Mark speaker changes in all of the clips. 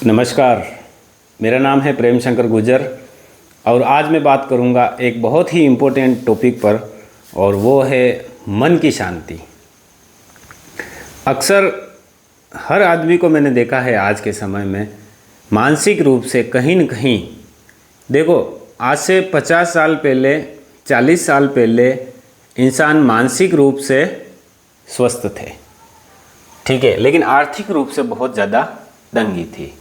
Speaker 1: नमस्कार, मेरा नाम है प्रेम शंकर गुर्जर और आज मैं बात करूंगा एक बहुत ही इम्पोर्टेंट टॉपिक पर और वो है मन की शांति। अक्सर हर आदमी को मैंने देखा है आज के समय में मानसिक रूप से कहीं न कहीं, देखो आज से 50 साल पहले 40 साल पहले इंसान मानसिक रूप से स्वस्थ थे, ठीक है, लेकिन आर्थिक रूप से बहुत ज़्यादा तंगी थी।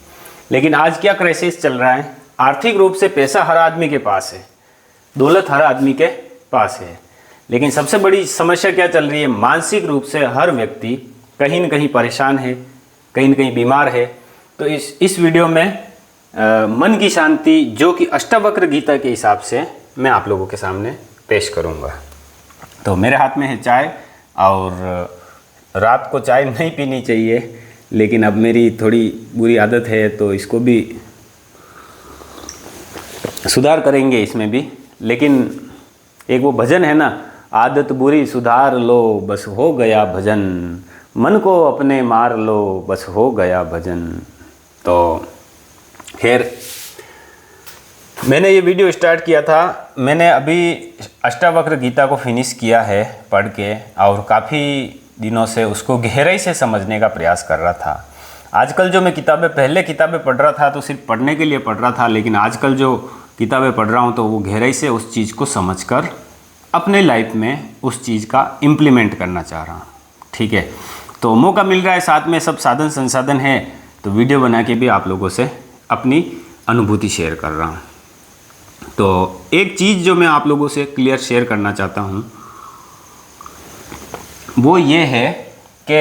Speaker 1: लेकिन आज क्या क्राइसिस चल रहा है, आर्थिक रूप से पैसा हर आदमी के पास है, दौलत हर आदमी के पास है, लेकिन सबसे बड़ी समस्या क्या चल रही है, मानसिक रूप से हर व्यक्ति कहीं न कहीं परेशान है, कहीं न कहीं बीमार है। तो इस वीडियो में मन की शांति जो कि अष्टावक्र गीता के हिसाब से मैं आप लोगों के सामने पेश करूंगा। तो मेरे हाथ में है चाय और रात को चाय नहीं पीनी चाहिए, लेकिन अब मेरी थोड़ी बुरी आदत है तो इसको भी सुधार करेंगे इसमें भी। लेकिन एक वो भजन है ना, आदत बुरी सुधार लो बस हो गया भजन, मन को अपने मार लो बस हो गया भजन। तो खैर, मैंने ये वीडियो स्टार्ट किया था, मैंने अभी अष्टावक्र गीता को फिनिश किया है पढ़ के और काफ़ी दिनों से उसको गहराई से समझने का प्रयास कर रहा था। आजकल जो मैं पहले किताबें पढ़ रहा था तो सिर्फ पढ़ने के लिए पढ़ रहा था, लेकिन आजकल जो किताबें पढ़ रहा हूँ तो वो गहराई से उस चीज़ को समझकर अपने लाइफ में उस चीज़ का इम्प्लीमेंट करना चाह रहा हूँ, ठीक है। तो मौका मिल रहा है, साथ में सब साधन संसाधन है, तो वीडियो बना के भी आप लोगों से अपनी अनुभूति शेयर कर रहा हूँ। तो एक चीज़ जो मैं आप लोगों से क्लियर शेयर करना चाहता हूँ वो ये है कि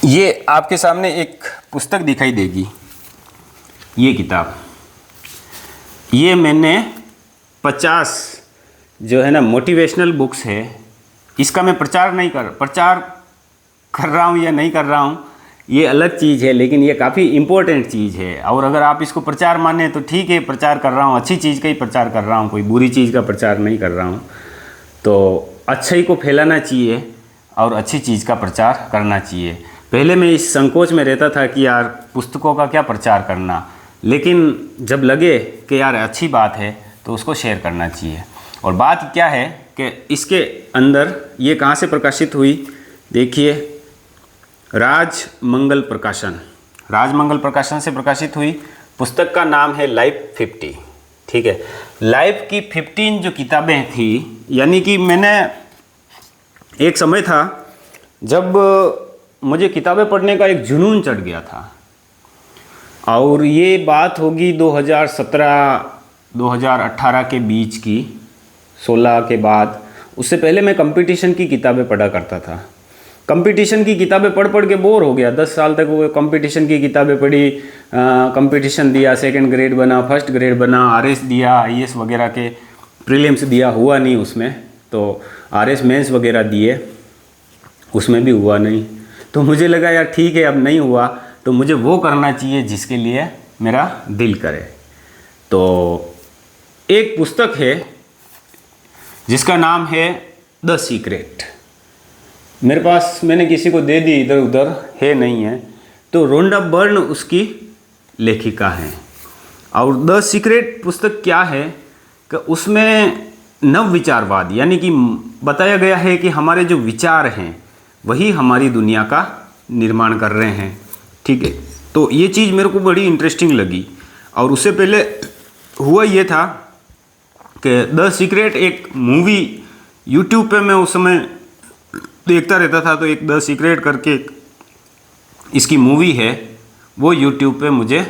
Speaker 1: ये आपके सामने एक पुस्तक दिखाई देगी, ये किताब, ये मैंने 50 जो है ना मोटिवेशनल बुक्स है, इसका मैं प्रचार कर रहा हूँ या नहीं कर रहा हूँ ये अलग चीज़ है, लेकिन ये काफ़ी इम्पोर्टेंट चीज़ है। और अगर आप इसको प्रचार माने तो ठीक है, प्रचार कर रहा हूँ, अच्छी चीज़ का ही प्रचार कर रहा हूँ, कोई बुरी चीज़ का प्रचार नहीं कर रहा हूँ। तो अच्छाई को फैलाना चाहिए और अच्छी चीज़ का प्रचार करना चाहिए। पहले मैं इस संकोच में रहता था कि यार पुस्तकों का क्या प्रचार करना, लेकिन जब लगे कि यार अच्छी बात है तो उसको शेयर करना चाहिए। और बात क्या है कि इसके अंदर ये कहाँ से प्रकाशित हुई, देखिए, राजमंगल प्रकाशन से प्रकाशित हुई। पुस्तक का नाम है लाइफ 50, ठीक है। लाइफ की 15 जो किताबें थी, यानी कि मैंने एक समय था जब मुझे किताबें पढ़ने का एक जुनून चढ़ गया था, और ये बात होगी 2017-2018 के बीच की, 16 के बाद। उससे पहले मैं कंपटीशन की किताबें पढ़ा करता था। कंपटीशन की किताबें पढ़ के बोर हो गया, 10 साल तक वो कंपटीशन की किताबें पढ़ी, कंपटीशन दिया, सेकंड ग्रेड बना, फर्स्ट ग्रेड बना, आरएस दिया, आईएएस वगैरह के प्रीलिम्स दिया, हुआ नहीं उसमें, तो आरएस मेंस वगैरह दिए, उसमें भी हुआ नहीं। तो मुझे लगा यार ठीक है, अब नहीं हुआ तो मुझे वो करना चाहिए जिसके लिए मेरा दिल करे। तो एक पुस्तक है जिसका नाम है द सीक्रेट, मेरे पास, मैंने किसी को दे दी, इधर उधर है नहीं है, तो रोंडा बर्न उसकी लेखिका हैं। और द सीक्रेट पुस्तक क्या है कि उसमें नव विचारवाद, यानी कि बताया गया है कि हमारे जो विचार हैं वही हमारी दुनिया का निर्माण कर रहे हैं, ठीक है। तो ये चीज़ मेरे को बड़ी इंटरेस्टिंग लगी। और उससे पहले हुआ ये था कि द सीक्रेट एक मूवी यूट्यूब पे मैं उस समय देखता रहता था, तो एक द सीक्रेट करके इसकी मूवी है, वो यूट्यूब पे मुझे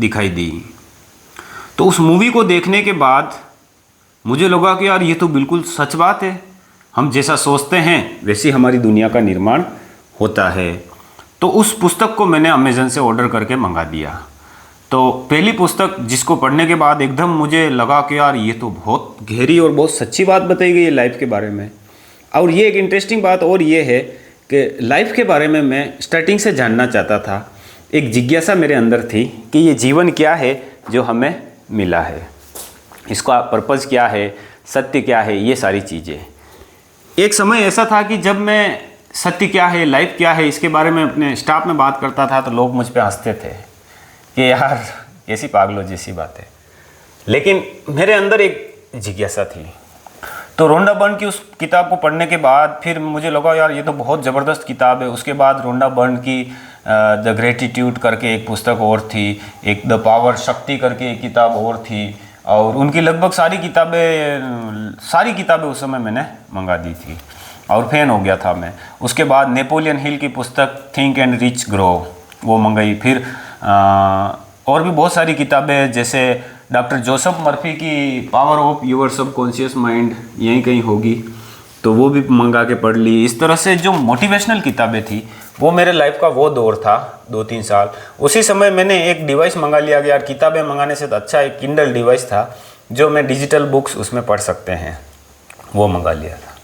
Speaker 1: दिखाई दी। तो उस मूवी को देखने के बाद मुझे लगा कि यार ये तो बिल्कुल सच बात है, हम जैसा सोचते हैं वैसी हमारी दुनिया का निर्माण होता है। तो उस पुस्तक को मैंने अमेज़न से ऑर्डर करके मंगा दिया। तो पहली पुस्तक जिसको पढ़ने के बाद एकदम मुझे लगा कि यार ये तो बहुत गहरी और बहुत सच्ची बात बताई गई है लाइफ के बारे में। और ये एक इंटरेस्टिंग बात और ये है कि लाइफ के बारे में मैं स्टार्टिंग से जानना चाहता था, एक जिज्ञासा मेरे अंदर थी कि ये जीवन क्या है जो हमें मिला है, इसका पर्पज़ क्या है, सत्य क्या है, ये सारी चीज़ें। एक समय ऐसा था कि जब मैं सत्य क्या है, लाइफ क्या है, इसके बारे में अपने स्टाफ में बात करता था तो लोग मुझ पे हंसते थे कि यार कैसी पागलों जैसी बात है। लेकिन मेरे अंदर एक जिज्ञासा थी। तो रोंडा बर्न की उस किताब को पढ़ने के बाद फिर मुझे लगा यार ये तो बहुत ज़बरदस्त किताब है। उसके बाद रोंडा बर्न की द ग्रेटिट्यूड करके एक पुस्तक और थी, एक द पावर, शक्ति करके एक किताब और थी, और उनकी लगभग सारी किताबें उस समय मैंने मंगा दी थी और फैन हो गया था मैं। उसके बाद नेपोलियन हिल की पुस्तक थिंक एंड रिच ग्रो वो मंगाई। फिर और भी बहुत सारी किताबें, जैसे डॉक्टर जोसेफ मर्फी की power of your subconscious mind, यहीं कहीं होगी, तो वो भी मंगा के पढ़ ली। इस तरह से जो मोटिवेशनल किताबें थी वो मेरे लाइफ का वो दौर था 2-3 साल। उसी समय मैंने एक डिवाइस मंगा लिया कि यार किताबें मंगाने से तो अच्छा एक किंडल डिवाइस था जो मैं डिजिटल बुक्स उसमें पढ़ सकते हैं, वो मंगा लिया था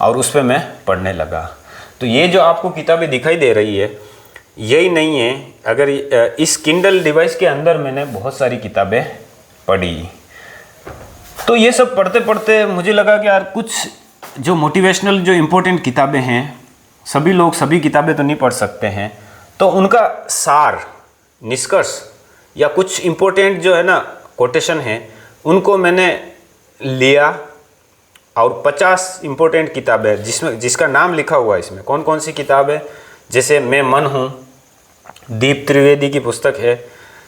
Speaker 1: और उस पर मैं पढ़ने लगा। तो ये जो आपको किताबें दिखाई दे रही है यही नहीं है, अगर इस किंडल डिवाइस के अंदर मैंने बहुत सारी किताबें पढ़ी। तो ये सब पढ़ते पढ़ते मुझे लगा कि यार कुछ जो मोटिवेशनल जो इम्पोर्टेंट किताबें हैं, सभी लोग सभी किताबें तो नहीं पढ़ सकते हैं, तो उनका सार, निष्कर्ष या कुछ इम्पोर्टेंट जो है ना कोटेशन है उनको मैंने लिया और 50 इम्पोर्टेंट किताबें जिसका नाम लिखा हुआ है इसमें, कौन कौन सी किताब है, जैसे मैं मन हूँ, दीप त्रिवेदी की पुस्तक है,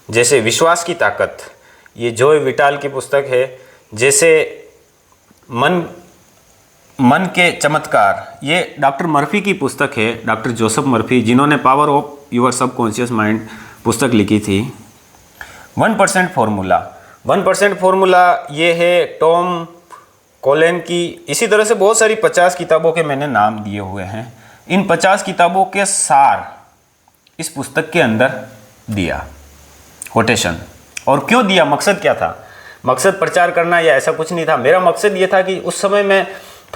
Speaker 1: जैसे विश्वास की ताकत, ये जॉय विटाल की पुस्तक है, जैसे मन के चमत्कार, ये डॉक्टर मर्फी की पुस्तक है, डॉक्टर जोसेफ मर्फी जिन्होंने power of your subconscious mind पुस्तक लिखी थी। 1% फॉर्मूला, 1% फॉर्मूला ये है टॉम कोलेन की। इसी तरह से बहुत सारी 50 किताबों के मैंने नाम दिए हुए हैं। इन 50 किताबों के सार इस पुस्तक के अंदर दिया, कोटेशन। और क्यों दिया, मकसद क्या था? मकसद प्रचार करना या ऐसा कुछ नहीं था। मेरा मकसद ये था कि उस समय मैं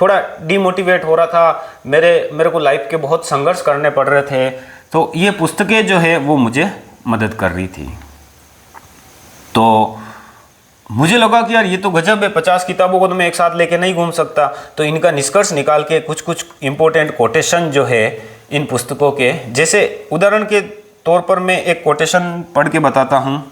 Speaker 1: थोड़ा डिमोटिवेट हो रहा था, मेरे को लाइफ के बहुत संघर्ष करने पड़ रहे थे, तो ये पुस्तकें जो है वो मुझे मदद कर रही थी। तो मुझे लगा कि यार ये तो गजब है, 50 किताबों को तो मैं एक साथ लेके नहीं घूम सकता, तो इनका निष्कर्ष निकाल के कुछ इम्पोर्टेंट कोटेशन जो है इन पुस्तकों के, जैसे उदाहरण के तौर पर मैं एक कोटेशन पढ़ के बताता हूँ।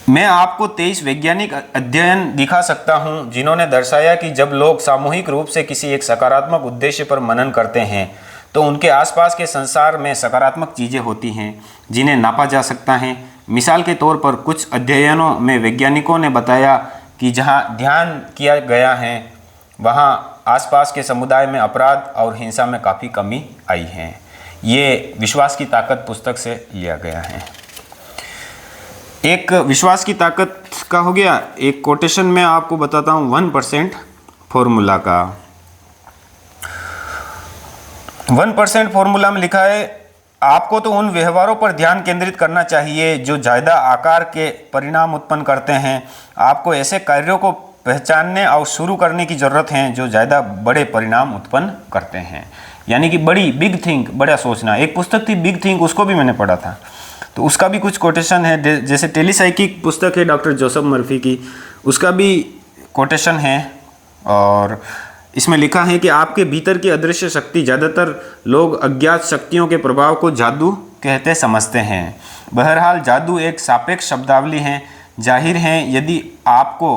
Speaker 1: मैं आपको 23 वैज्ञानिक अध्ययन दिखा सकता हूं जिन्होंने दर्शाया कि जब लोग सामूहिक रूप से किसी एक सकारात्मक उद्देश्य पर मनन करते हैं तो उनके आसपास के संसार में सकारात्मक चीज़ें होती हैं जिन्हें नापा जा सकता है। मिसाल के तौर पर कुछ अध्ययनों में वैज्ञानिकों ने बताया कि जहां ध्यान किया गया है वहां आसपास के समुदाय में अपराध और हिंसा में काफ़ी कमी आई है। ये विश्वास की ताकत पुस्तक से लिया गया है। एक विश्वास की ताकत का हो गया। एक कोटेशन में आपको बताता हूँ 1% फॉर्मूला का। 1% फॉर्मूला में लिखा है, आपको तो उन व्यवहारों पर ध्यान केंद्रित करना चाहिए जो ज़्यादा आकार के परिणाम उत्पन्न करते हैं। आपको ऐसे कार्यों को पहचानने और शुरू करने की ज़रूरत है जो ज़्यादा बड़े परिणाम उत्पन्न करते हैं। यानी कि बिग थिंक, बड़ा सोचना। एक पुस्तक थी बिग थिंक, उसको भी मैंने पढ़ा था, तो उसका भी कुछ कोटेशन है। जैसे टेलीसाइकिक पुस्तक है डॉक्टर जोसेफ मर्फी की, उसका भी कोटेशन है और इसमें लिखा है कि आपके भीतर की अदृश्य शक्ति, ज़्यादातर लोग अज्ञात शक्तियों के प्रभाव को जादू कहते समझते हैं। बहरहाल जादू एक सापेक्ष शब्दावली है। जाहिर है यदि आपको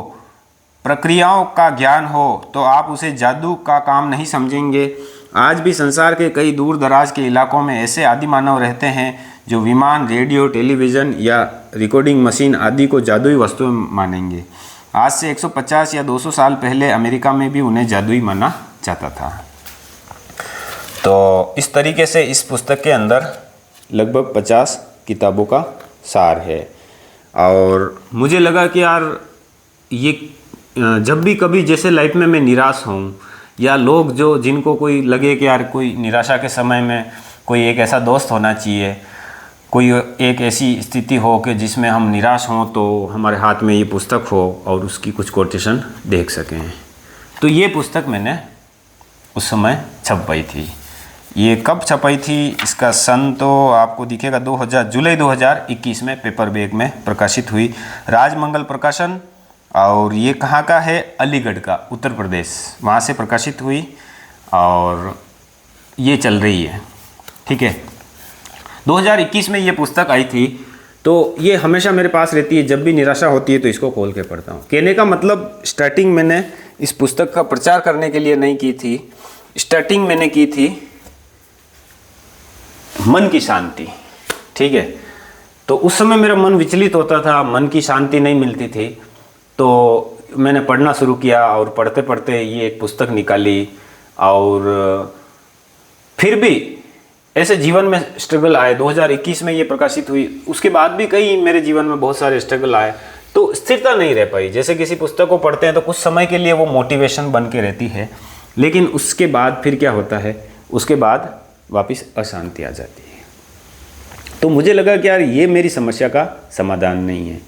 Speaker 1: प्रक्रियाओं का ज्ञान हो तो आप उसे जादू का काम नहीं समझेंगे। आज भी संसार के कई दूर दराज के इलाकों में ऐसे आदि मानव रहते हैं जो विमान, रेडियो, टेलीविज़न या रिकॉर्डिंग मशीन आदि को जादुई वस्तुएं मानेंगे। आज से 150 या 200 साल पहले अमेरिका में भी उन्हें जादुई माना जाता था। तो इस तरीके से इस पुस्तक के अंदर लगभग 50 किताबों का सार है। और मुझे लगा कि यार ये जब भी कभी जैसे लाइफ में मैं निराश हूँ या लोग जिनको कोई लगे कि यार कोई निराशा के समय में कोई एक ऐसा दोस्त होना चाहिए, कोई एक ऐसी स्थिति हो कि जिसमें हम निराश हों तो हमारे हाथ में ये पुस्तक हो और उसकी कुछ कोटेशन देख सकें। तो ये पुस्तक मैंने उस समय छपाई थी। ये कब छपाई थी इसका सन तो आपको दिखेगा जुलाई 2021 में पेपर बैग में प्रकाशित हुई। राजमंगल प्रकाशन और ये कहाँ का है, अलीगढ़ का, उत्तर प्रदेश, वहाँ से प्रकाशित हुई और ये चल रही है। ठीक है, 2021 में ये पुस्तक आई थी, तो ये हमेशा मेरे पास रहती है, जब भी निराशा होती है तो इसको खोल के पढ़ता हूँ। कहने का मतलब स्टार्टिंग मैंने इस पुस्तक का प्रचार करने के लिए नहीं की थी, स्टार्टिंग मैंने की थी मन की शांति। ठीक है, तो उस समय मेरा मन विचलित होता था, मन की शांति नहीं मिलती थी, तो मैंने पढ़ना शुरू किया और पढ़ते पढ़ते ये एक पुस्तक निकाली। और फिर भी ऐसे जीवन में स्ट्रगल आए, 2021 में ये प्रकाशित हुई, उसके बाद भी कई मेरे जीवन में बहुत सारे स्ट्रगल आए, तो स्थिरता नहीं रह पाई। जैसे किसी पुस्तक को पढ़ते हैं तो कुछ समय के लिए वो मोटिवेशन बन के रहती है, लेकिन उसके बाद फिर क्या होता है, उसके बाद वापस अशांति आ जाती है। तो मुझे लगा कि यार ये मेरी समस्या का समाधान नहीं है।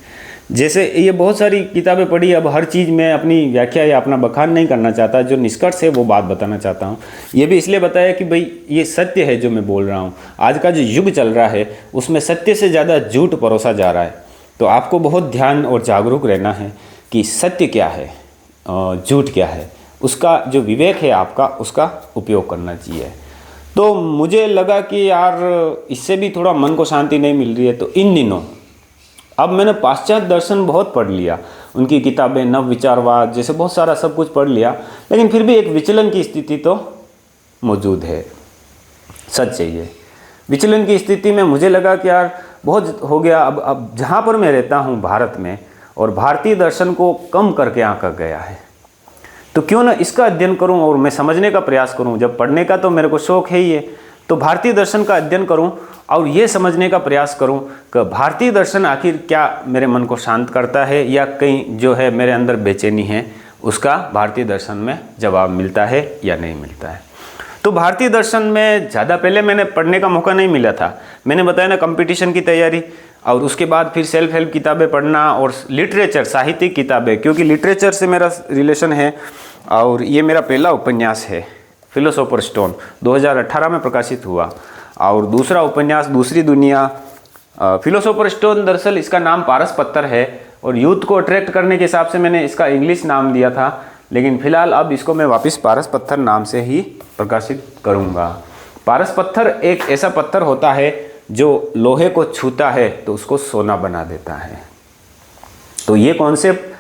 Speaker 1: जैसे ये बहुत सारी किताबें पढ़ी, अब हर चीज़ में अपनी व्याख्या या अपना बखान नहीं करना चाहता, जो निष्कर्ष है वो बात बताना चाहता हूँ। ये भी इसलिए बताया कि भाई ये सत्य है जो मैं बोल रहा हूँ। आज का जो युग चल रहा है उसमें सत्य से ज़्यादा झूठ परोसा जा रहा है, तो आपको बहुत ध्यान और जागरूक रहना है कि सत्य क्या है, झूठ क्या है, उसका जो विवेक है आपका, उसका उपयोग करना चाहिए। तो मुझे लगा कि यार इससे भी थोड़ा मन को शांति नहीं मिल रही है, तो इन दिनों अब मैंने पाश्चात्य दर्शन बहुत पढ़ लिया, उनकी किताबें, नव विचारवाद जैसे बहुत सारा सब कुछ पढ़ लिया, लेकिन फिर भी एक विचलन की स्थिति तो मौजूद है। सच है ये विचलन की स्थिति में मुझे लगा कि यार बहुत हो गया। अब जहाँ पर मैं रहता हूँ भारत में, और भारतीय दर्शन को कम करके आंका गया है, तो क्यों ना इसका अध्ययन करूं और मैं समझने का प्रयास करूं। जब पढ़ने का तो मेरे को शौक है ही है, तो भारतीय दर्शन का अध्ययन करूं और ये समझने का प्रयास करूं कि भारतीय दर्शन आखिर क्या मेरे मन को शांत करता है, या कहीं जो है मेरे अंदर बेचैनी है उसका भारतीय दर्शन में जवाब मिलता है या नहीं मिलता है। तो भारतीय दर्शन में ज़्यादा पहले मैंने पढ़ने का मौका नहीं मिला था। मैंने बताया ना, कंपटीशन की तैयारी, और उसके बाद फिर सेल्फ हेल्प किताबें पढ़ना और लिटरेचर, साहित्यिक किताबें, क्योंकि लिटरेचर से मेरा रिलेशन है। और ये मेरा पहला उपन्यास है, फिलोसोफर स्टोन, 2018 में प्रकाशित हुआ। और दूसरा उपन्यास दूसरी दुनिया। फिलोसोफर स्टोन दरअसल इसका नाम पारस पत्थर है, और यूथ को अट्रैक्ट करने के हिसाब से मैंने इसका इंग्लिश नाम दिया था, लेकिन फिलहाल अब इसको मैं वापस पारस पत्थर नाम से ही प्रकाशित करूँगा। पारस पत्थर एक ऐसा पत्थर होता है जो लोहे को छूता है तो उसको सोना बना देता है। तो ये कॉन्सेप्ट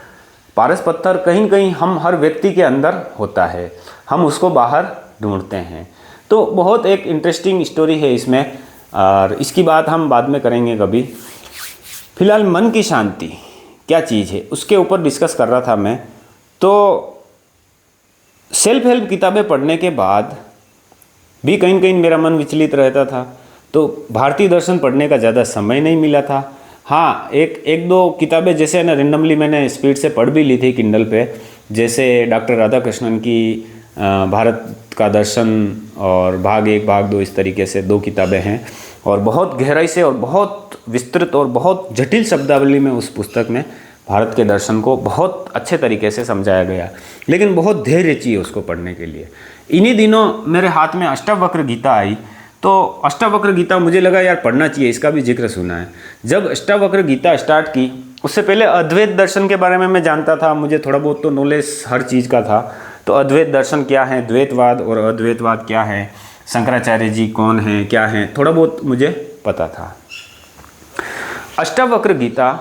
Speaker 1: पारस पत्थर कहीं न कहीं हम हर व्यक्ति के अंदर होता है, हम उसको बाहर ढूंढते हैं। तो बहुत एक इंटरेस्टिंग स्टोरी है इसमें, और इसकी बात हम बाद में करेंगे कभी। फिलहाल मन की शांति क्या चीज़ है उसके ऊपर डिस्कस कर रहा था मैं। तो सेल्फ हेल्प किताबें पढ़ने के बाद भी कहीं न कहीं मेरा मन विचलित रहता था, तो भारतीय दर्शन पढ़ने का ज़्यादा समय नहीं मिला था। हाँ, एक दो किताबें जैसे ना रेंडमली मैंने स्पीड से पढ़ भी ली थी किंडल पे, जैसे डॉक्टर राधाकृष्णन की भारत का दर्शन और भाग 1 भाग 2, इस तरीके से 2 किताबें हैं, और बहुत गहराई से और बहुत विस्तृत और बहुत जटिल शब्दावली में उस पुस्तक में भारत के दर्शन को बहुत अच्छे तरीके से समझाया गया, लेकिन बहुत धैर्य चाहिए उसको पढ़ने के लिए। इन्हीं दिनों मेरे हाथ में अष्टावक्र गीता आई, तो अष्टावक्र गीता मुझे लगा यार पढ़ना चाहिए, इसका भी जिक्र सुना है। जब अष्टावक्र गीता स्टार्ट की, उससे पहले अद्वैत दर्शन के बारे में मैं जानता था, मुझे थोड़ा बहुत तो नॉलेज हर चीज़ का था। तो अद्वैत दर्शन क्या है, द्वैतवाद और अद्वैतवाद क्या है, शंकराचार्य जी कौन हैं, क्या हैं, थोड़ा बहुत मुझे पता था। अष्टावक्र गीता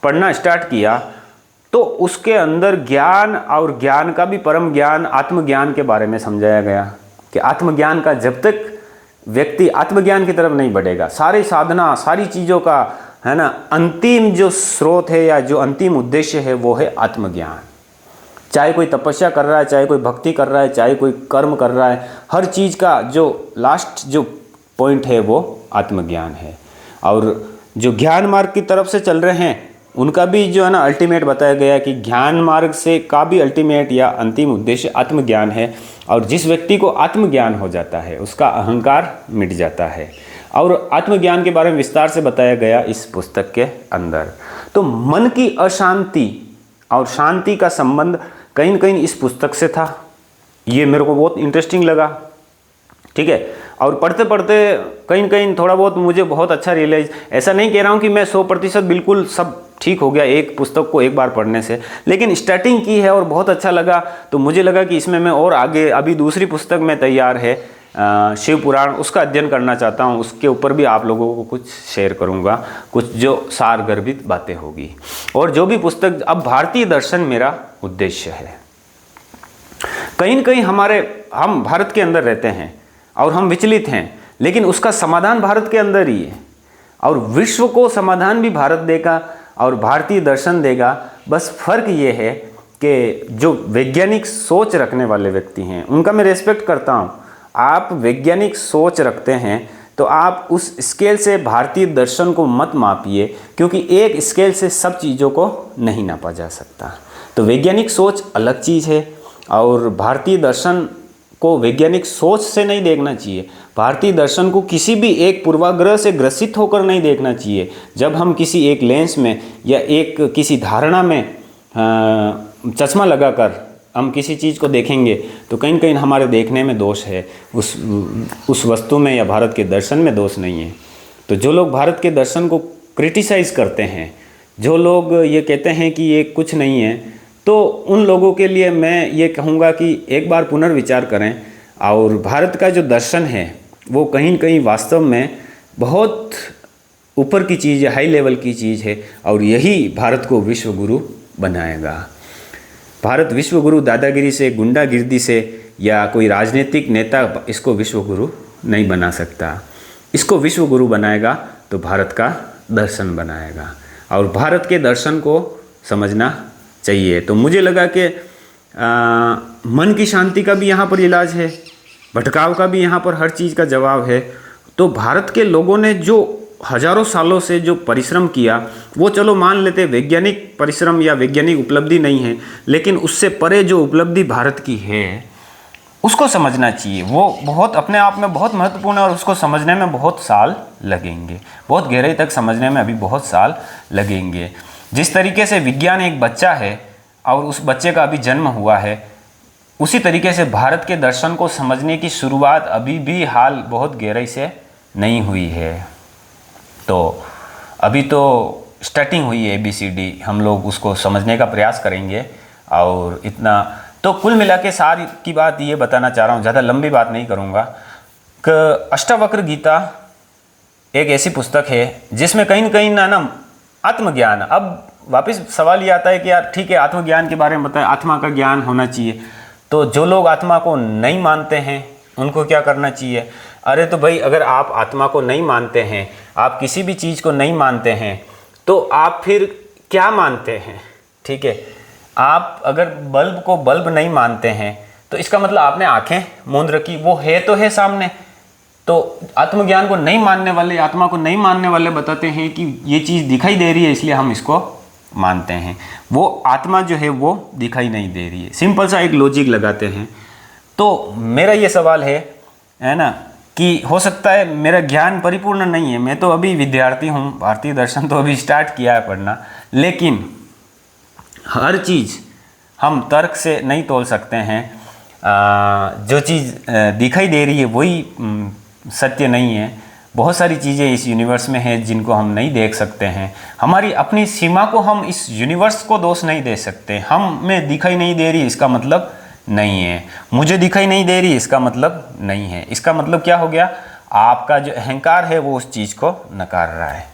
Speaker 1: पढ़ना स्टार्ट किया तो उसके अंदर ज्ञान और ज्ञान का भी परम ज्ञान, आत्मज्ञान के बारे में समझाया गया कि आत्मज्ञान का जब तक व्यक्ति आत्मज्ञान की तरफ नहीं बढ़ेगा, सारी साधना, सारी चीज़ों का है ना, अंतिम जो स्रोत है या जो अंतिम उद्देश्य है वो है आत्मज्ञान। चाहे कोई तपस्या कर रहा है, चाहे कोई भक्ति कर रहा है, चाहे कोई कर्म कर रहा है, हर चीज़ का जो लास्ट जो पॉइंट है वो आत्मज्ञान है। और जो ज्ञान मार्ग की तरफ से चल रहे हैं उनका भी जो है ना अल्टीमेट बताया गया कि ज्ञान मार्ग से का भी अल्टीमेट या अंतिम उद्देश्य आत्मज्ञान है। और जिस व्यक्ति को आत्मज्ञान हो जाता है उसका अहंकार मिट जाता है। और आत्मज्ञान के बारे में विस्तार से बताया गया इस पुस्तक के अंदर। तो मन की अशांति और शांति का संबंध कहीं न कहीं इस पुस्तक से था। ये मेरे को बहुत इंटरेस्टिंग लगा, ठीक है। और पढ़ते पढ़ते कहीं न कहीं थोड़ा बहुत मुझे बहुत अच्छा रियलाइज, ऐसा नहीं कह रहा हूँ कि मैं 100% बिल्कुल सब ठीक हो गया एक पुस्तक को एक बार पढ़ने से, लेकिन स्टार्टिंग की है और बहुत अच्छा लगा, तो मुझे लगा कि इसमें मैं और आगे अभी दूसरी पुस्तक में तैयार है शिव पुराण, उसका अध्ययन करना चाहता हूँ। उसके ऊपर भी आप लोगों को कुछ शेयर करूँगा, कुछ जो सार गर्भित बातें होगी। और जो भी पुस्तक, अब भारतीय दर्शन मेरा उद्देश्य है। कहीं न कहीं हम भारत के अंदर रहते हैं और हम विचलित हैं, लेकिन उसका समाधान भारत के अंदर ही है, और विश्व को समाधान भी भारत देगा और भारतीय दर्शन देगा। बस फर्क ये है कि जो वैज्ञानिक सोच रखने वाले व्यक्ति हैं उनका मैं रेस्पेक्ट करता हूँ। आप वैज्ञानिक सोच रखते हैं तो आप उस स्केल से भारतीय दर्शन को मत मापिए, क्योंकि एक स्केल से सब चीज़ों को नहीं नापा जा सकता। तो वैज्ञानिक सोच अलग चीज़ है और भारतीय दर्शन को वैज्ञानिक सोच से नहीं देखना चाहिए। भारतीय दर्शन को किसी भी एक पूर्वाग्रह से ग्रसित होकर नहीं देखना चाहिए। जब हम किसी एक लेंस में या एक किसी धारणा में चश्मा लगाकर हम किसी चीज़ को देखेंगे तो कहीं न कहीं हमारे देखने में दोष है, उस वस्तु में या भारत के दर्शन में दोष नहीं है। तो जो लोग भारत के दर्शन को क्रिटिसाइज़ करते हैं, जो लोग ये कहते हैं कि ये कुछ नहीं है, तो उन लोगों के लिए मैं ये कहूँगा कि एक बार पुनर्विचार करें। और भारत का जो दर्शन है वो कहीं न कहीं वास्तव में बहुत ऊपर की चीज़ है, हाई लेवल की चीज़ है, और यही भारत को विश्व गुरु बनाएगा। भारत विश्व गुरु दादागिरी से, गुंडागिर्दी से या कोई राजनीतिक नेता इसको विश्व गुरु नहीं बना सकता। इसको विश्व गुरु बनाएगा तो भारत का दर्शन बनाएगा, और भारत के दर्शन को समझना चाहिए। तो मुझे लगा कि मन की शांति का भी यहाँ पर इलाज है, भटकाव का भी यहाँ पर हर चीज़ का जवाब है। तो भारत के लोगों ने जो हजारों सालों से जो परिश्रम किया, वो चलो मान लेते वैज्ञानिक परिश्रम या वैज्ञानिक उपलब्धि नहीं है, लेकिन उससे परे जो उपलब्धि भारत की है उसको समझना चाहिए। वो बहुत अपने आप में बहुत महत्वपूर्ण है और उसको समझने में बहुत साल लगेंगे, बहुत गहराई तक समझने में अभी बहुत साल लगेंगे। जिस तरीके से विज्ञान एक बच्चा है और उस बच्चे का अभी जन्म हुआ है, उसी तरीके से भारत के दर्शन को समझने की शुरुआत अभी भी हाल बहुत गहराई से नहीं हुई है। तो अभी तो स्टार्टिंग हुई है ABCD, हम लोग उसको समझने का प्रयास करेंगे। और इतना तो कुल मिला के सारी की बात ये बताना चाह रहा हूँ, ज़्यादा लंबी बात नहीं करूँगा, कि अष्टावक्र गीता एक ऐसी पुस्तक है जिसमें कहीं न कहीं ना आत्मज्ञान। अब वापस सवाल ये आता है कि यार ठीक है, आत्मज्ञान के बारे में बताएं, आत्मा का ज्ञान होना चाहिए। तो जो लोग आत्मा को नहीं मानते हैं उनको क्या करना चाहिए? अरे तो भाई, अगर आप आत्मा को नहीं मानते हैं, आप किसी भी चीज़ को नहीं मानते हैं, तो आप फिर क्या मानते हैं? ठीक है, आप अगर बल्ब को बल्ब नहीं मानते हैं तो इसका मतलब आपने आंखें मूंद रखी, वो है तो है सामने। तो आत्मज्ञान को नहीं मानने वाले, आत्मा को नहीं मानने वाले बताते हैं कि ये चीज़ दिखाई दे रही है इसलिए हम इसको मानते हैं। वो आत्मा जो है वो दिखाई नहीं दे रही है। सिंपल सा एक लॉजिक लगाते हैं। तो मेरा ये सवाल है ना, कि हो सकता है मेरा ज्ञान परिपूर्ण नहीं है, मैं तो अभी विद्यार्थी हूँ, भारतीय दर्शन तो अभी स्टार्ट किया है पढ़ना, लेकिन हर चीज़ हम तर्क से नहीं तोल सकते हैं। जो चीज़ दिखाई दे रही है वही सत्य नहीं है। बहुत सारी चीज़ें इस यूनिवर्स में हैं जिनको हम नहीं देख सकते हैं। हमारी अपनी सीमा को हम इस यूनिवर्स को दोष नहीं दे सकते। हमें दिखाई नहीं दे रही इसका मतलब नहीं है, मुझे दिखाई नहीं दे रही इसका मतलब नहीं है। इसका मतलब क्या हो गया? आपका जो अहंकार है वो उस चीज़ को नकार रहा है।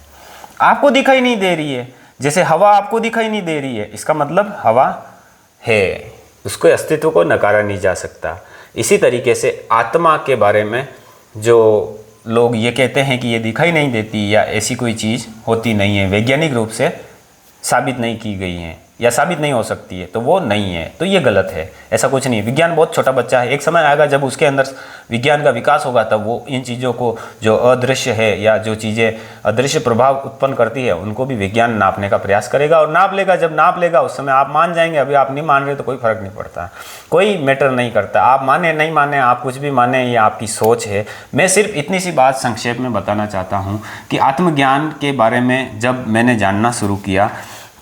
Speaker 1: आपको दिखाई नहीं दे रही है, जैसे हवा आपको दिखाई नहीं दे रही है, इसका मतलब हवा है, उसके अस्तित्व को नकारा नहीं जा सकता। इसी तरीके से आत्मा के बारे में जो लोग ये कहते हैं कि ये दिखाई नहीं देती या ऐसी कोई चीज़ होती नहीं है, वैज्ञानिक रूप से साबित नहीं की गई हैं या साबित नहीं हो सकती है, तो वो नहीं है, तो ये गलत है। ऐसा कुछ नहीं है। विज्ञान बहुत छोटा बच्चा है, एक समय आएगा जब उसके अंदर विज्ञान का विकास होगा, तब वो इन चीज़ों को जो अदृश्य है या जो चीज़ें अदृश्य प्रभाव उत्पन्न करती है उनको भी विज्ञान नापने का प्रयास करेगा और नाप लेगा। जब नाप लेगा उस समय आप मान जाएंगे। अभी आप नहीं मान रहे तो कोई फर्क नहीं पड़ता, कोई मैटर नहीं करता। आप माने नहीं माने, आप कुछ भी माने, ये आपकी सोच है। मैं सिर्फ इतनी सी बात संक्षेप में बताना चाहता हूँ कि आत्मज्ञान के बारे में जब मैंने जानना शुरू किया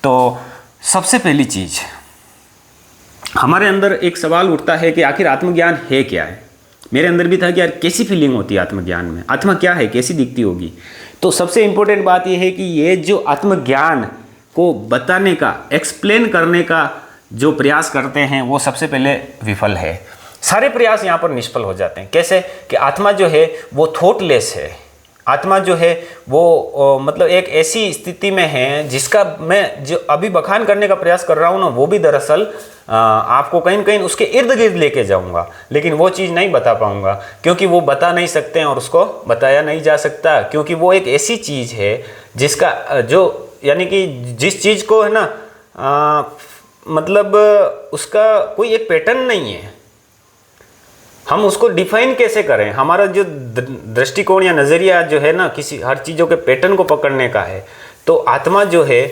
Speaker 1: तो सबसे पहली चीज़ हमारे अंदर एक सवाल उठता है कि आखिर आत्मज्ञान है क्या है। मेरे अंदर भी था कि यार कैसी फीलिंग होती है आत्मज्ञान में, आत्मा क्या है, कैसी दिखती होगी। तो सबसे इम्पोर्टेंट बात यह है कि ये जो आत्मज्ञान को बताने का, एक्सप्लेन करने का जो प्रयास करते हैं वो सबसे पहले विफल है। सारे प्रयास यहाँ पर निष्फल हो जाते हैं। कैसे कि आत्मा जो है वो थॉटलेस है, आत्मा जो है वो मतलब एक ऐसी स्थिति में है जिसका मैं जो अभी बखान करने का प्रयास कर रहा हूँ ना, वो भी दरअसल आपको कहीं न कहीं उसके इर्द गिर्द लेके जाऊंगा, लेकिन वो चीज़ नहीं बता पाऊंगा क्योंकि वो बता नहीं सकते हैं और उसको बताया नहीं जा सकता, क्योंकि वो एक ऐसी चीज़ है जिसका जो यानी कि जिस चीज़ को है ना मतलब उसका कोई एक पैटर्न नहीं है। हम उसको डिफाइन कैसे करें? हमारा जो दृष्टिकोण या नज़रिया जो है ना किसी हर चीज़ों के पैटर्न को पकड़ने का है। तो आत्मा जो है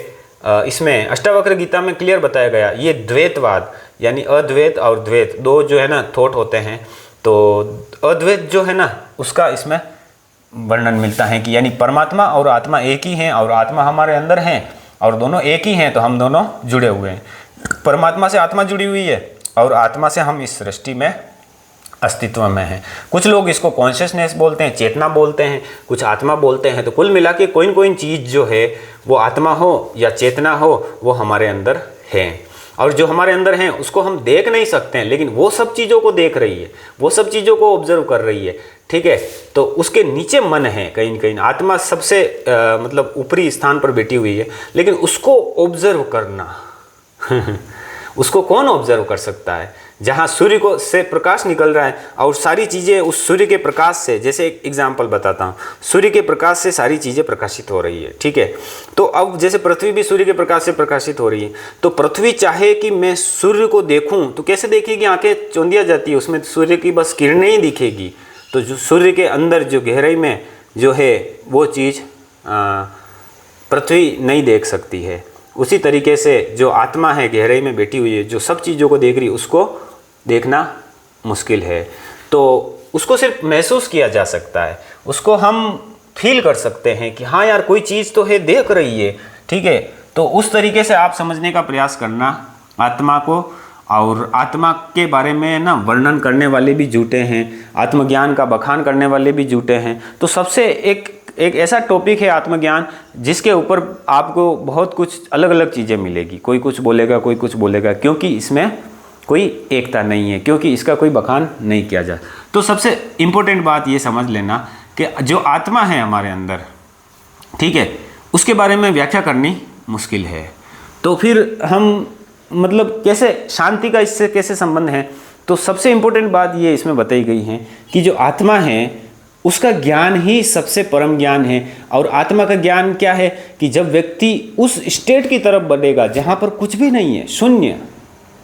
Speaker 1: इसमें अष्टावक्र गीता में क्लियर बताया गया, ये द्वैतवाद यानी अद्वैत और द्वैत दो जो है ना थॉट होते हैं। तो अद्वैत जो है ना उसका इसमें वर्णन मिलता है कि यानी परमात्मा और आत्मा एक ही हैं और आत्मा हमारे अंदर हैं और दोनों एक ही हैं, तो हम दोनों जुड़े हुए हैं। परमात्मा से आत्मा जुड़ी हुई है और आत्मा से हम इस सृष्टि में अस्तित्व में है। कुछ लोग इसको कॉन्शियसनेस बोलते हैं, चेतना बोलते हैं, कुछ आत्मा बोलते हैं। तो कुल मिला के कोई न कोई चीज़ जो है वो आत्मा हो या चेतना हो वो हमारे अंदर है, और जो हमारे अंदर हैं उसको हम देख नहीं सकते हैं, लेकिन वो सब चीज़ों को देख रही है, वो सब चीज़ों को ऑब्जर्व कर रही है। ठीक है, तो उसके नीचे मन है कहीं न कहीं। आत्मा सबसे मतलब ऊपरी स्थान पर बैठी हुई है, लेकिन उसको ऑब्जर्व करना उसको कौन ऑब्जर्व कर सकता है? जहाँ सूर्य को से प्रकाश निकल रहा है और सारी चीज़ें उस सूर्य के प्रकाश से, जैसे एक एग्जांपल बताता हूँ, सूर्य के प्रकाश से सारी चीज़ें प्रकाशित हो रही है। ठीक है, तो अब जैसे पृथ्वी भी सूर्य के प्रकाश से प्रकाशित हो रही है, तो पृथ्वी चाहे कि मैं सूर्य को देखूँ तो कैसे देखेगी? आंखें चौंधिया जाती है, उसमें सूर्य की बस किरणें ही दिखेगी। तो जो सूर्य के अंदर जो गहराई में जो है वो चीज़ पृथ्वी नहीं देख सकती है। उसी तरीके से जो आत्मा है गहराई में बैठी हुई है, जो सब चीज़ों को देख रही है, उसको देखना मुश्किल है। तो उसको सिर्फ महसूस किया जा सकता है, उसको हम फील कर सकते हैं कि हाँ यार कोई चीज़ तो है, देख रही है। ठीक है, तो उस तरीके से आप समझने का प्रयास करना आत्मा को। और आत्मा के बारे में ना वर्णन करने वाले भी जुटे हैं, आत्मज्ञान का बखान करने वाले भी जुटे हैं। तो सबसे एक ऐसा टॉपिक है आत्मज्ञान जिसके ऊपर आपको बहुत कुछ अलग अलग चीज़ें मिलेगी। कोई कुछ बोलेगा, कोई कुछ बोलेगा, क्योंकि इसमें कोई एकता नहीं है, क्योंकि इसका कोई बखान नहीं किया जाए। तो सबसे इम्पोर्टेंट बात ये समझ लेना कि जो आत्मा है हमारे अंदर, ठीक है, उसके बारे में व्याख्या करनी मुश्किल है। तो फिर हम मतलब कैसे शांति का इससे कैसे संबंध है? तो सबसे इम्पोर्टेंट बात ये इसमें बताई गई है कि जो आत्मा है उसका ज्ञान ही सबसे परम ज्ञान है। और आत्मा का ज्ञान क्या है कि जब व्यक्ति उस स्टेट की तरफ बढ़ेगा जहाँ पर कुछ भी नहीं है, शून्य,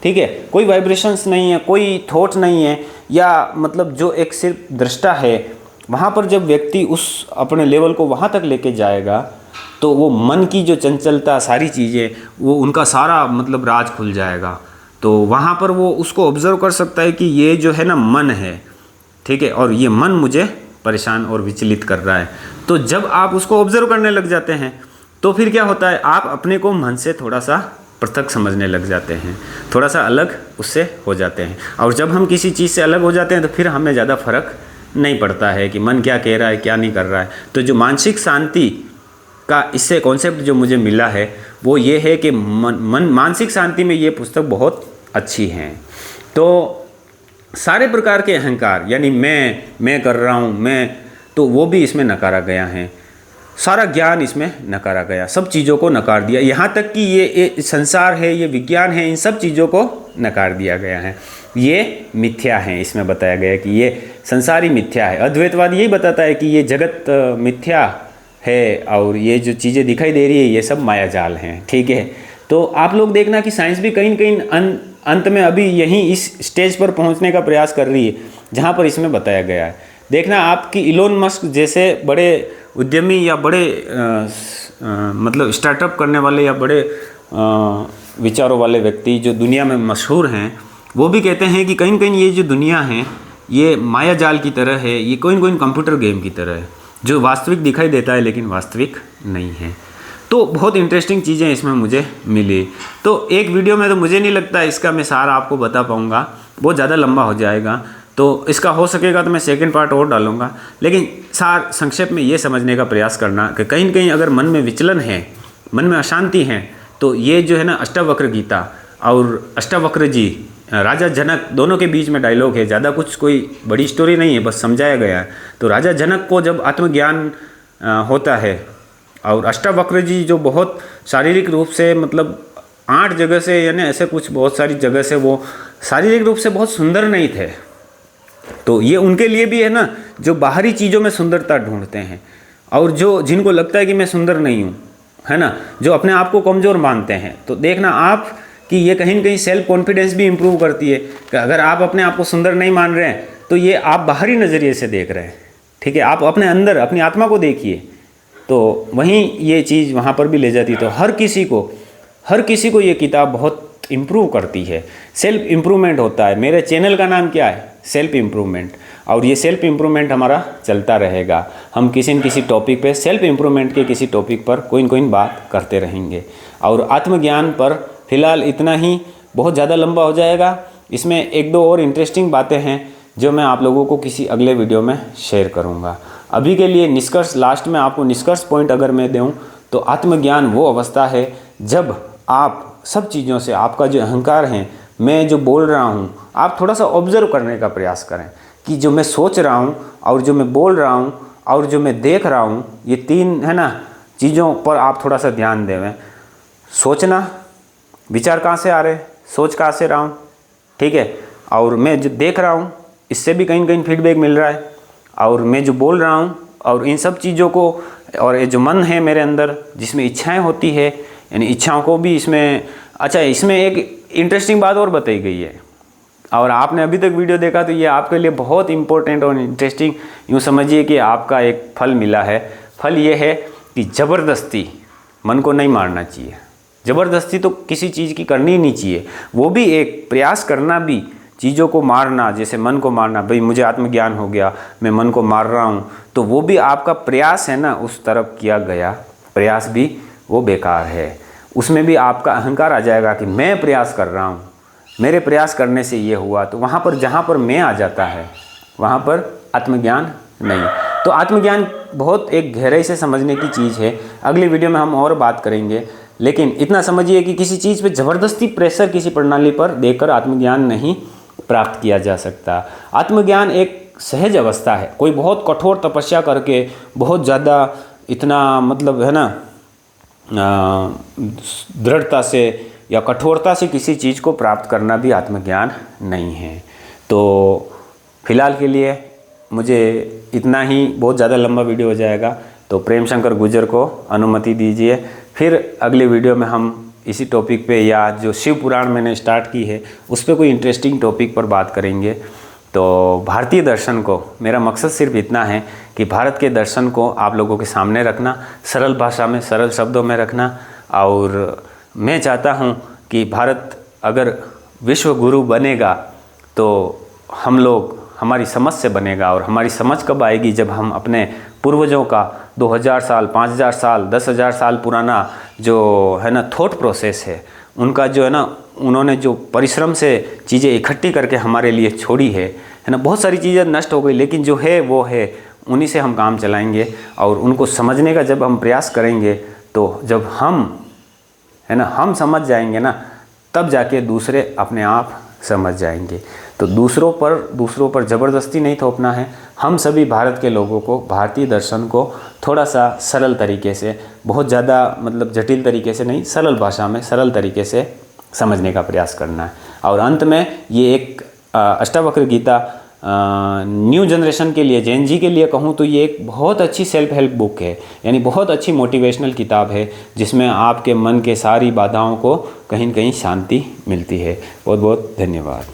Speaker 1: ठीक है, कोई वाइब्रेशंस नहीं है, कोई थॉट नहीं है, या मतलब जो एक सिर्फ दृष्टा है, वहाँ पर जब व्यक्ति उस अपने लेवल को वहाँ तक लेके जाएगा तो वो मन की जो चंचलता, सारी चीज़ें, वो उनका सारा मतलब राज खुल जाएगा। तो वहाँ पर वो उसको ऑब्जर्व कर सकता है कि ये जो है ना मन है, ठीक है, और ये मन मुझे परेशान और विचलित कर रहा है। तो जब आप उसको ऑब्जर्व करने लग जाते हैं तो फिर क्या होता है, आप अपने को मन से थोड़ा सा पृथक समझने लग जाते हैं, थोड़ा सा अलग उससे हो जाते हैं। और जब हम किसी चीज़ से अलग हो जाते हैं तो फिर हमें ज़्यादा फर्क नहीं पड़ता है कि मन क्या कह रहा है, क्या नहीं कर रहा है। तो जो मानसिक शांति का इससे कॉन्सेप्ट जो मुझे मिला है वो ये है कि मानसिक शांति में ये पुस्तक बहुत अच्छी है। तो सारे प्रकार के अहंकार यानी मैं कर रहा हूँ, मैं, तो वो भी इसमें नकारा गया है। सारा ज्ञान इसमें नकारा गया, सब चीज़ों को नकार दिया, यहाँ तक कि ये संसार है, ये विज्ञान है, इन सब चीज़ों को नकार दिया गया है। ये मिथ्या है, इसमें बताया गया कि ये संसार ही मिथ्या है। अद्वैतवाद यही बताता है कि ये जगत मिथ्या है और ये जो चीज़ें दिखाई दे रही है ये सब माया जाल हैं। ठीक है, तो आप लोग देखना कि साइंस भी कहीं न कहीं अंत में अभी यहीं इस स्टेज पर पहुंचने का प्रयास कर रही है जहां पर इसमें बताया गया है। देखना आपकी इलोन मस्क जैसे बड़े उद्यमी या बड़े मतलब स्टार्टअप करने वाले या बड़े विचारों वाले व्यक्ति जो दुनिया में मशहूर हैं, वो भी कहते हैं कि कहीं न कहीं ये जो दुनिया है ये माया जाल की तरह है, ये कोई न कोई कंप्यूटर गेम की तरह है जो वास्तविक दिखाई देता है लेकिन वास्तविक नहीं है। तो बहुत इंटरेस्टिंग चीज़ें इसमें मुझे मिली। तो एक वीडियो में तो मुझे नहीं लगता इसका मैं सारा आपको बता पाऊँगा, बहुत ज़्यादा लंबा हो जाएगा। तो इसका हो सकेगा तो मैं सेकंड पार्ट और डालूँगा, लेकिन सार संक्षेप में ये समझने का प्रयास करना कि कहीं न कहीं अगर मन में विचलन है, मन में अशांति है, तो ये जो है ना अष्टावक्र गीता और अष्टावक्र जी राजा जनक दोनों के बीच में डायलॉग है, ज़्यादा कुछ कोई बड़ी स्टोरी नहीं है, बस समझाया गया है। तो राजा जनक को जब आत्मज्ञान होता है और अष्टावक्र जी जो बहुत शारीरिक रूप से मतलब 8 जगह से यानी ऐसे कुछ बहुत सारी जगह से वो शारीरिक रूप से बहुत सुंदर नहीं थे, तो ये उनके लिए भी है ना जो बाहरी चीज़ों में सुंदरता ढूंढते हैं और जो जिनको लगता है कि मैं सुंदर नहीं हूँ, है ना, जो अपने आप को कमज़ोर मानते हैं, तो देखना आप कि ये कहीं ना कहीं सेल्फ कॉन्फिडेंस भी इम्प्रूव करती है कि अगर आप अपने आप को सुंदर नहीं मान रहे हैं तो ये आप बाहरी नज़रिए से देख रहे हैं, ठीक है, आप अपने अंदर अपनी आत्मा को देखिए, तो वहीं ये चीज़ वहाँ पर भी ले जाती है। तो हर किसी को ये किताब बहुत इम्प्रूव करती है, सेल्फ इम्प्रूवमेंट होता है। मेरे चैनल का नाम क्या है? सेल्फ इम्प्रूवमेंट, और ये सेल्फ इम्प्रूवमेंट हमारा चलता रहेगा। हम किसी न किसी टॉपिक पे सेल्फ इम्प्रूवमेंट के किसी टॉपिक पर कोई न कोई बात करते रहेंगे। और आत्मज्ञान पर फ़िलहाल इतना ही, बहुत ज़्यादा लंबा हो जाएगा। इसमें 1-2 और इंटरेस्टिंग बातें हैं जो मैं आप लोगों को किसी अगले वीडियो में शेयर करूँगा। अभी के लिए निष्कर्ष, लास्ट में आपको निष्कर्ष पॉइंट अगर मैं दूँ तो आत्मज्ञान वो अवस्था है जब आप सब चीज़ों से, आपका जो अहंकार है, मैं जो बोल रहा हूँ, आप थोड़ा सा ऑब्जर्व करने का प्रयास करें कि जो मैं सोच रहा हूँ और जो मैं बोल रहा हूँ और जो मैं देख रहा हूँ, ये 3 है ना चीज़ों पर आप थोड़ा सा ध्यान देवें। सोचना, विचार कहाँ से आ रहे हैं, सोच कहाँ से रहा हूँ, ठीक है, और मैं जो देख रहा हूँ इससे भी कहीं न कहीं फीडबैक मिल रहा है, और मैं जो बोल रहा हूँ और इन सब चीज़ों को, और ये जो मन है मेरे अंदर जिसमें इच्छाएं होती है, यानी इच्छाओं को भी इसमें, अच्छा इसमें एक इंटरेस्टिंग बात और बताई गई है, और आपने अभी तक वीडियो देखा तो ये आपके लिए बहुत इंपॉर्टेंट और इंटरेस्टिंग, यूँ समझिए कि आपका एक फल मिला है। फल ये है कि ज़बरदस्ती मन को नहीं मारना चाहिए, ज़बरदस्ती तो किसी चीज़ की करनी ही नहीं चाहिए, वो भी एक प्रयास करना भी, चीज़ों को मारना, जैसे मन को मारना, भाई मुझे आत्मज्ञान हो गया, मैं मन को मार रहा हूँ, तो वो भी आपका प्रयास है ना, उस तरफ किया गया प्रयास भी वो बेकार है। उसमें भी आपका अहंकार आ जाएगा कि मैं प्रयास कर रहा हूँ, मेरे प्रयास करने से ये हुआ, तो वहाँ पर जहाँ पर मैं आ जाता है वहाँ पर आत्मज्ञान नहीं। तो आत्मज्ञान बहुत एक गहराई से समझने की चीज़ है, अगली वीडियो में हम और बात करेंगे, लेकिन इतना समझिए कि किसी चीज़ पे ज़बरदस्ती प्रेशर किसी प्रणाली पर देकर आत्मज्ञान नहीं प्राप्त किया जा सकता। आत्मज्ञान एक सहज अवस्था है, कोई बहुत कठोर तपस्या करके बहुत ज़्यादा इतना मतलब है ना दृढ़ता से या कठोरता से किसी चीज़ को प्राप्त करना भी आत्मज्ञान नहीं है। तो फिलहाल के लिए मुझे इतना ही, बहुत ज़्यादा लंबा वीडियो हो जाएगा, तो प्रेम शंकर गुर्जर को अनुमति दीजिए। फिर अगले वीडियो में हम इसी टॉपिक पे, या जो शिव पुराण मैंने स्टार्ट की है उस पर कोई इंटरेस्टिंग टॉपिक पर बात करेंगे। तो भारतीय दर्शन को, मेरा मकसद सिर्फ इतना है कि भारत के दर्शन को आप लोगों के सामने रखना, सरल भाषा में, सरल शब्दों में रखना, और मैं चाहता हूँ कि भारत अगर विश्व गुरु बनेगा तो हम लोग, हमारी समझ से बनेगा, और हमारी समझ कब आएगी? जब हम अपने पूर्वजों का 2000 साल, 5000 साल, 10,000 साल पुराना जो है ना थॉट प्रोसेस है, उनका जो है ना, उन्होंने जो परिश्रम से चीज़ें इकट्ठी करके हमारे लिए छोड़ी है ना, बहुत सारी चीज़ें नष्ट हो गई, लेकिन जो है वो है, उन्हीं से हम काम चलाएंगे, और उनको समझने का जब हम प्रयास करेंगे, तो जब हम है ना, हम समझ जाएंगे ना, तब जाके दूसरे अपने आप समझ जाएंगे। तो दूसरों पर ज़बरदस्ती नहीं थोपना है। हम सभी भारत के लोगों को भारतीय दर्शन को थोड़ा सा सरल तरीके से, बहुत ज़्यादा मतलब जटिल तरीके से नहीं, सरल भाषा में, सरल तरीके से समझने का प्रयास करना है। और अंत में ये एक अष्टावक्र गीता न्यू जनरेशन के लिए, जैन जी के लिए कहूँ तो ये एक बहुत अच्छी सेल्फ हेल्प बुक है, यानी बहुत अच्छी मोटिवेशनल किताब है, जिसमें आपके मन के सारी बाधाओं को कहीं न कहीं शांति मिलती है। बहुत बहुत धन्यवाद।